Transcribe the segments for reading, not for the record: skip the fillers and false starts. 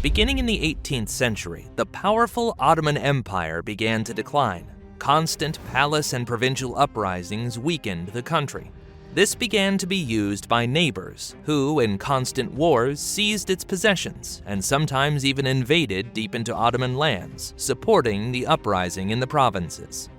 Beginning in the 18th century, the powerful Ottoman Empire began to decline. Constant palace and provincial uprisings weakened the country. This began to be used by neighbors, who, in constant wars, seized its possessions and sometimes even invaded deep into Ottoman lands, supporting the uprising in the provinces.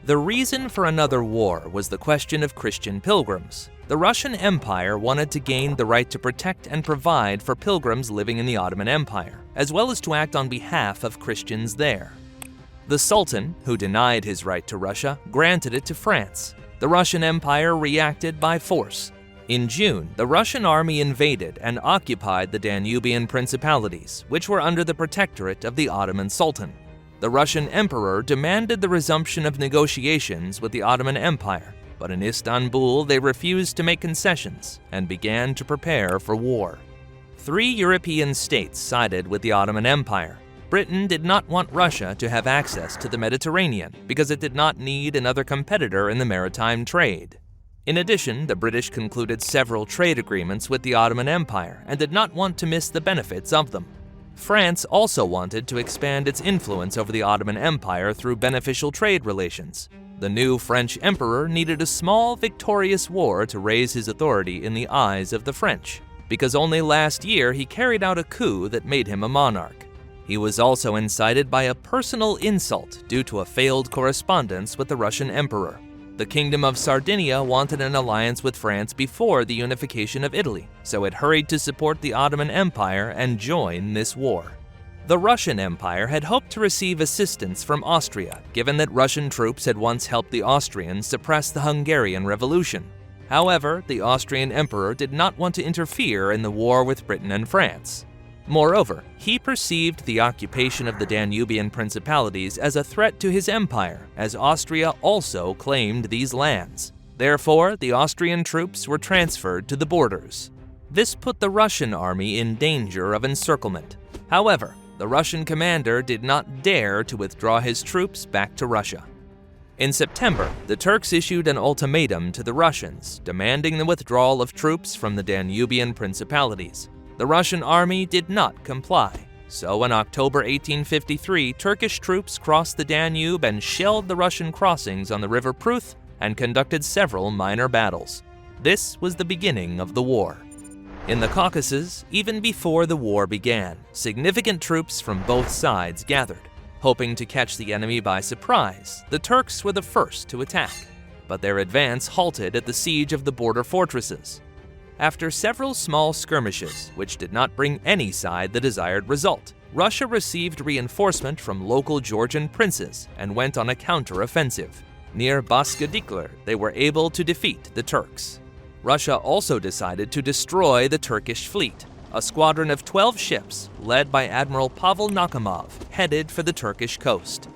The reason for another war was the question of Christian pilgrims. The Russian Empire wanted to gain the right to protect and provide for pilgrims living in the Ottoman Empire, as well as to act on behalf of Christians there. The Sultan, who denied his right to Russia, granted it to France. The Russian Empire reacted by force. In June, the Russian army invaded and occupied the Danubian principalities, which were under the protectorate of the Ottoman Sultan. The Russian emperor demanded the resumption of negotiations with the Ottoman Empire, but in Istanbul they refused to make concessions and began to prepare for war. 3 European states sided with the Ottoman Empire. Britain did not want Russia to have access to the Mediterranean because it did not need another competitor in the maritime trade. In addition, the British concluded several trade agreements with the Ottoman Empire and did not want to miss the benefits of them. France also wanted to expand its influence over the Ottoman Empire through beneficial trade relations. The new French emperor needed a small, victorious war to raise his authority in the eyes of the French, because only last year he carried out a coup that made him a monarch. He was also incited by a personal insult due to a failed correspondence with the Russian emperor. The Kingdom of Sardinia wanted an alliance with France before the unification of Italy, so it hurried to support the Ottoman Empire and join this war. The Russian Empire had hoped to receive assistance from Austria, given that Russian troops had once helped the Austrians suppress the Hungarian Revolution. However, the Austrian emperor did not want to interfere in the war with Britain and France. Moreover, he perceived the occupation of the Danubian principalities as a threat to his empire, as Austria also claimed these lands. Therefore, the Austrian troops were transferred to the borders. This put the Russian army in danger of encirclement. However, the Russian commander did not dare to withdraw his troops back to Russia. In September, the Turks issued an ultimatum to the Russians, demanding the withdrawal of troops from the Danubian principalities. The Russian army did not comply, so in October 1853, Turkish troops crossed the Danube and shelled the Russian crossings on the River Pruth and conducted several minor battles. This was the beginning of the war. In the Caucasus, even before the war began, significant troops from both sides gathered. Hoping to catch the enemy by surprise, the Turks were the first to attack, but their advance halted at the siege of the border fortresses. After several small skirmishes, which did not bring any side the desired result, Russia received reinforcement from local Georgian princes and went on a counter-offensive. Near Baskadikler, they were able to defeat the Turks. Russia also decided to destroy the Turkish fleet. A squadron of 12 ships, led by Admiral Pavel Nakhimov, headed for the Turkish coast.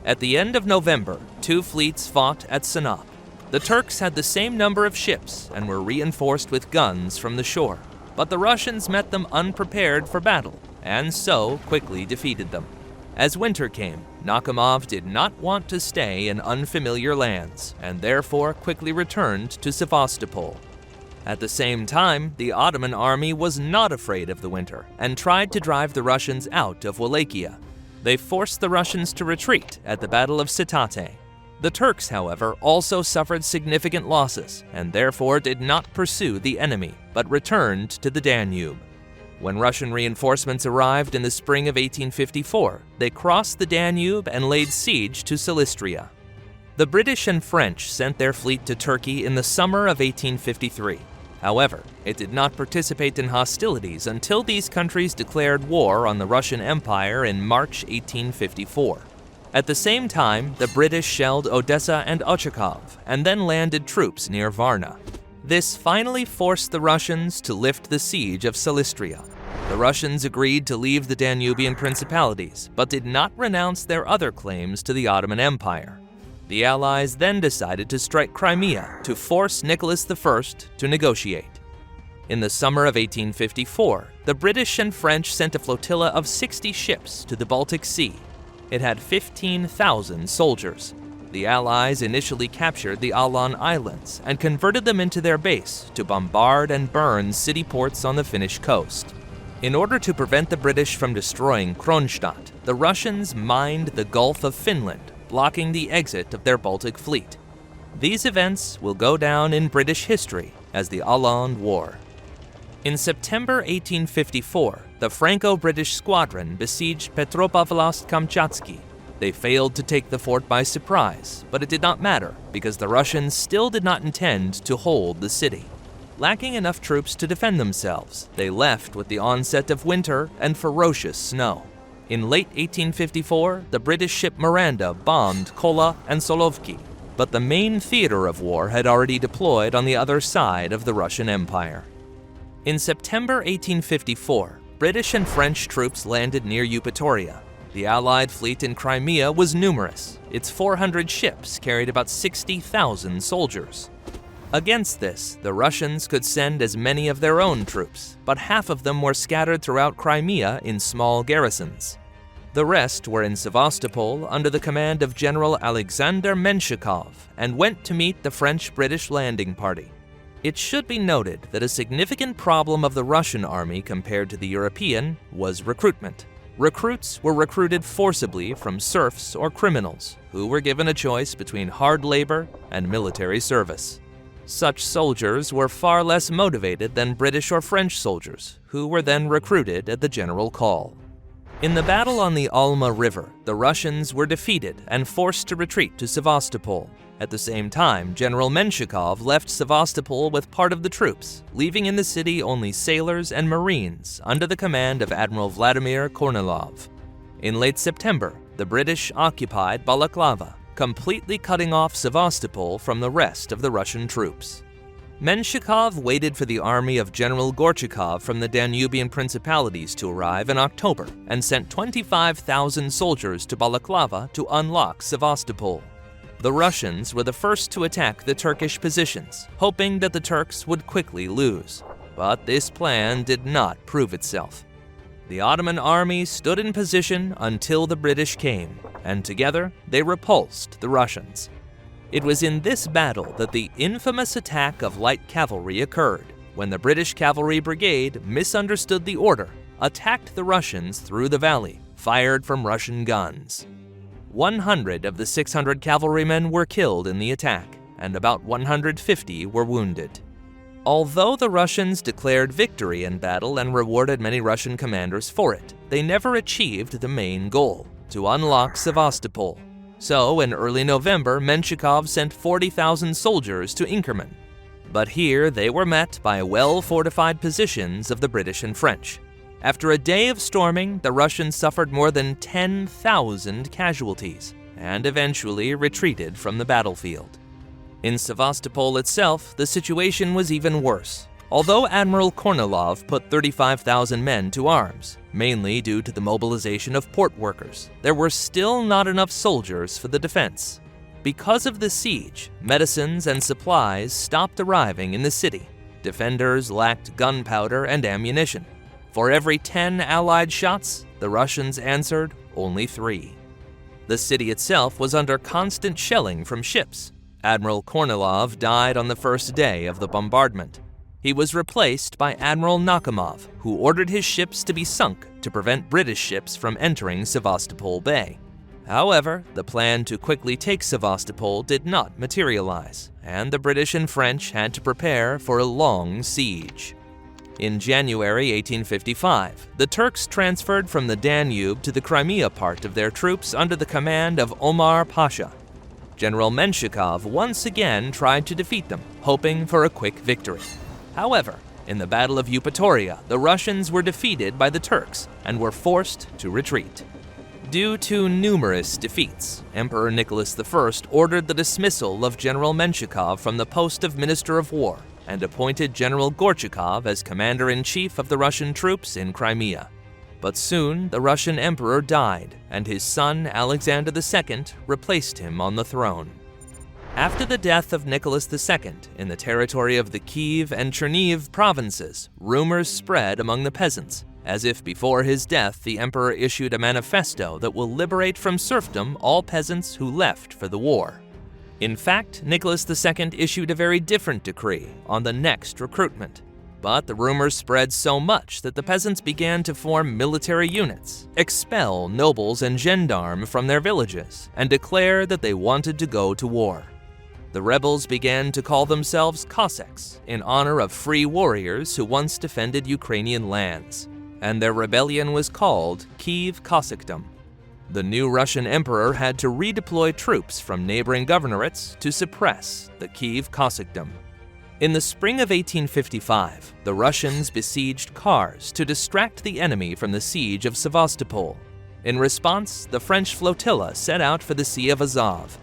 At the end of November, 2 fleets fought at Sinop. The Turks had the same number of ships and were reinforced with guns from the shore, but the Russians met them unprepared for battle and so quickly defeated them. As winter came, Nakhimov did not want to stay in unfamiliar lands and therefore quickly returned to Sevastopol. At the same time, the Ottoman army was not afraid of the winter and tried to drive the Russians out of Wallachia. They forced the Russians to retreat at the Battle of Citate. The Turks, however, also suffered significant losses and therefore did not pursue the enemy, but returned to the Danube. When Russian reinforcements arrived in the spring of 1854, they crossed the Danube and laid siege to Silistria. The British and French sent their fleet to Turkey in the summer of 1853. However, it did not participate in hostilities until these countries declared war on the Russian Empire in March 1854. At the same time, the British shelled Odessa and Ochakov and then landed troops near Varna. This finally forced the Russians to lift the siege of Silistria. The Russians agreed to leave the Danubian principalities, but did not renounce their other claims to the Ottoman Empire. The Allies then decided to strike Crimea to force Nicholas I to negotiate. In the summer of 1854, the British and French sent a flotilla of 60 ships to the Baltic Sea. It had 15,000 soldiers. The Allies initially captured the Alan Islands and converted them into their base to bombard and burn city ports on the Finnish coast. In order to prevent the British from destroying Kronstadt, the Russians mined the Gulf of Finland, blocking the exit of their Baltic fleet. These events will go down in British history as the Åland War. In September 1854, the Franco-British squadron besieged Petropavlovsk-Kamchatsky. They failed to take the fort by surprise, but it did not matter because the Russians still did not intend to hold the city. Lacking enough troops to defend themselves, they left with the onset of winter and ferocious snow. In late 1854, the British ship Miranda bombed Kola and Solovki, but the main theater of war had already deployed on the other side of the Russian Empire. In September 1854, British and French troops landed near Eupatoria. The Allied fleet in Crimea was numerous. Its 400 ships carried about 60,000 soldiers. Against this, the Russians could send as many of their own troops, but half of them were scattered throughout Crimea in small garrisons. The rest were in Sevastopol under the command of General Alexander Menshikov and went to meet the French-British landing party. It should be noted that a significant problem of the Russian army compared to the European was recruitment. Recruits were recruited forcibly from serfs or criminals, who were given a choice between hard labor and military service. Such soldiers were far less motivated than British or French soldiers, who were then recruited at the general call. In the battle on the Alma River, the Russians were defeated and forced to retreat to Sevastopol. At the same time, General Menshikov left Sevastopol with part of the troops, leaving in the city only sailors and marines under the command of Admiral Vladimir Kornilov. In late September, the British occupied Balaklava, completely cutting off Sevastopol from the rest of the Russian troops. Menshikov waited for the army of General Gorchakov from the Danubian principalities to arrive in October and sent 25,000 soldiers to Balaklava to unlock Sevastopol. The Russians were the first to attack the Turkish positions, hoping that the Turks would quickly lose. But this plan did not prove itself. The Ottoman army stood in position until the British came, and together they repulsed the Russians. It was in this battle that the infamous attack of light cavalry occurred, when the British Cavalry Brigade misunderstood the order, attacked the Russians through the valley, fired from Russian guns. 100 of the 600 cavalrymen were killed in the attack, and about 150 were wounded. Although the Russians declared victory in battle and rewarded many Russian commanders for it, they never achieved the main goal, to unlock Sevastopol. So, in early November, Menshikov sent 40,000 soldiers to Inkerman. But here they were met by well-fortified positions of the British and French. After a day of storming, the Russians suffered more than 10,000 casualties, and eventually retreated from the battlefield. In Sevastopol itself, the situation was even worse. Although Admiral Kornilov put 35,000 men to arms, mainly due to the mobilization of port workers, there were still not enough soldiers for the defense. Because of the siege, medicines and supplies stopped arriving in the city. Defenders lacked gunpowder and ammunition. For every 10 Allied shots, the Russians answered only 3. The city itself was under constant shelling from ships. Admiral Kornilov died on the first day of the bombardment. He was replaced by Admiral Nakhimov, who ordered his ships to be sunk to prevent British ships from entering Sevastopol Bay. However, the plan to quickly take Sevastopol did not materialize, and the British and French had to prepare for a long siege. In January 1855, the Turks transferred from the Danube to the Crimea part of their troops under the command of Omar Pasha. General Menshikov once again tried to defeat them, hoping for a quick victory. However, in the Battle of Eupatoria, the Russians were defeated by the Turks and were forced to retreat. Due to numerous defeats, Emperor Nicholas I ordered the dismissal of General Menshikov from the post of Minister of War and appointed General Gorchakov as Commander-in-Chief of the Russian troops in Crimea. But soon the Russian Emperor died, and his son Alexander II replaced him on the throne. After the death of Nicholas II in the territory of the Kiev and Chernihiv provinces, rumors spread among the peasants, as if before his death the emperor issued a manifesto that will liberate from serfdom all peasants who left for the war. In fact, Nicholas II issued a very different decree on the next recruitment. But the rumors spread so much that the peasants began to form military units, expel nobles and gendarmes from their villages, and declare that they wanted to go to war. The rebels began to call themselves Cossacks in honor of free warriors who once defended Ukrainian lands, and their rebellion was called Kiev Cossackdom. The new Russian emperor had to redeploy troops from neighboring governorates to suppress the Kiev Cossackdom. In the spring of 1855, the Russians besieged Kars to distract the enemy from the Siege of Sevastopol. In response, the French flotilla set out for the Sea of Azov.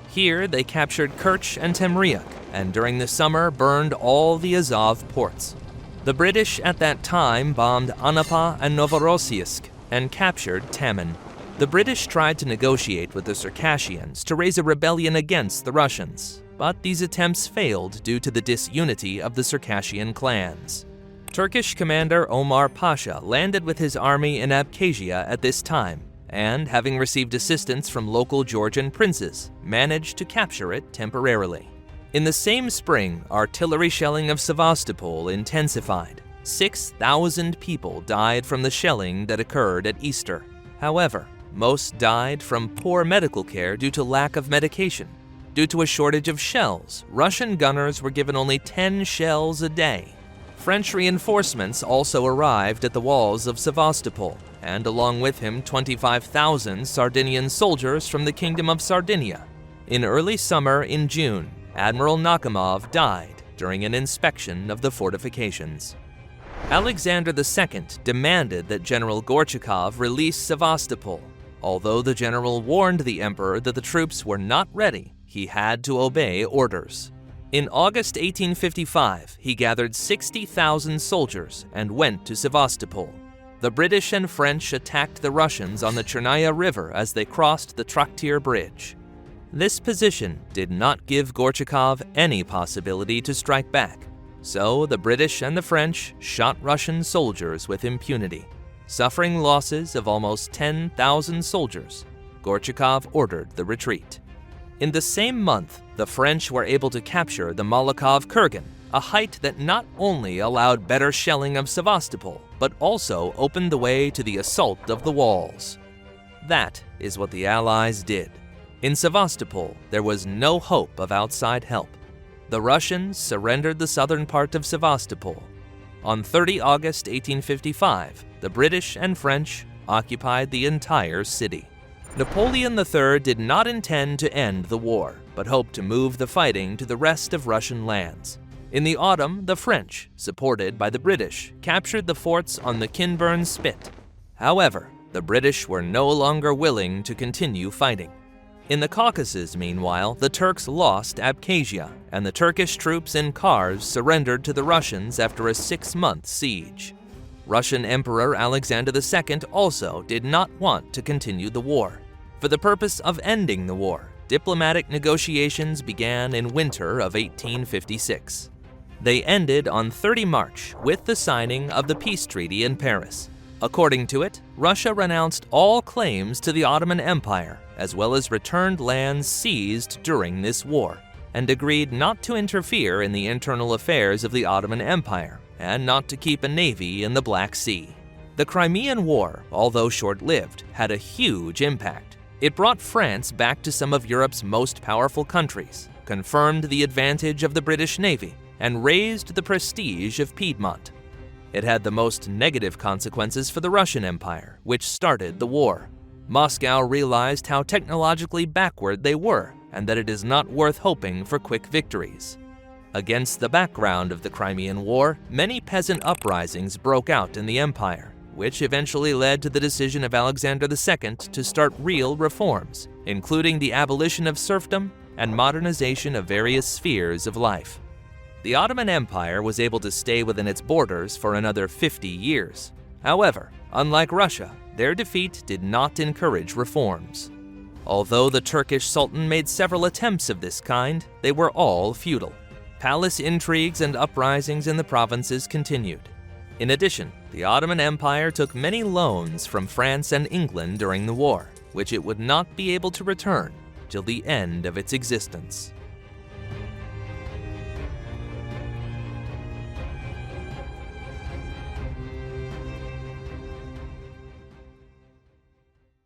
Here, they captured Kerch and Temriuk, and during the summer burned all the Azov ports. The British at that time bombed Anapa and Novorossiysk and captured Taman. The British tried to negotiate with the Circassians to raise a rebellion against the Russians, but these attempts failed due to the disunity of the Circassian clans. Turkish commander Omar Pasha landed with his army in Abkhazia at this time, and, having received assistance from local Georgian princes, managed to capture it temporarily. In the same spring, artillery shelling of Sevastopol intensified. 6,000 people died from the shelling that occurred at Easter. However, most died from poor medical care due to lack of medication. Due to a shortage of shells, Russian gunners were given only 10 shells a day. French reinforcements also arrived at the walls of Sevastopol, and along with him 25,000 Sardinian soldiers from the Kingdom of Sardinia. In early summer in June, Admiral Nakhimov died during an inspection of the fortifications. Alexander II demanded that General Gorchakov release Sevastopol. Although the general warned the emperor that the troops were not ready, he had to obey orders. In August 1855, he gathered 60,000 soldiers and went to Sevastopol. The British and French attacked the Russians on the Chernaya River as they crossed the Traktir Bridge. This position did not give Gorchakov any possibility to strike back, so the British and the French shot Russian soldiers with impunity. Suffering losses of almost 10,000 soldiers, Gorchakov ordered the retreat. In the same month, the French were able to capture the Malakov Kurgan, a height that not only allowed better shelling of Sevastopol, but also opened the way to the assault of the walls. That is what the Allies did. In Sevastopol, there was no hope of outside help. The Russians surrendered the southern part of Sevastopol. On 30 August 1855, the British and French occupied the entire city. Napoleon III did not intend to end the war, but hoped to move the fighting to the rest of Russian lands. In the autumn, the French, supported by the British, captured the forts on the Kinburn Spit. However, the British were no longer willing to continue fighting. In the Caucasus, meanwhile, the Turks lost Abkhazia, and the Turkish troops in Kars surrendered to the Russians after a 6-month siege. Russian Emperor Alexander II also did not want to continue the war. For the purpose of ending the war, diplomatic negotiations began in winter of 1856. They ended on 30 March with the signing of the peace treaty in Paris. According to it, Russia renounced all claims to the Ottoman Empire, as well as returned lands seized during this war, and agreed not to interfere in the internal affairs of the Ottoman Empire, and not to keep a navy in the Black Sea. The Crimean War, although short-lived, had a huge impact. It brought France back to some of Europe's most powerful countries, confirmed the advantage of the British Navy, and raised the prestige of Piedmont. It had the most negative consequences for the Russian Empire, which started the war. Moscow realized how technologically backward they were, and that it is not worth hoping for quick victories. Against the background of the Crimean War, many peasant uprisings broke out in the empire, which eventually led to the decision of Alexander II to start real reforms, including the abolition of serfdom and modernization of various spheres of life. The Ottoman Empire was able to stay within its borders for another 50 years. However, unlike Russia, their defeat did not encourage reforms. Although the Turkish Sultan made several attempts of this kind, they were all futile. Palace intrigues and uprisings in the provinces continued. In addition, the Ottoman Empire took many loans from France and England during the war, which it would not be able to return till the end of its existence.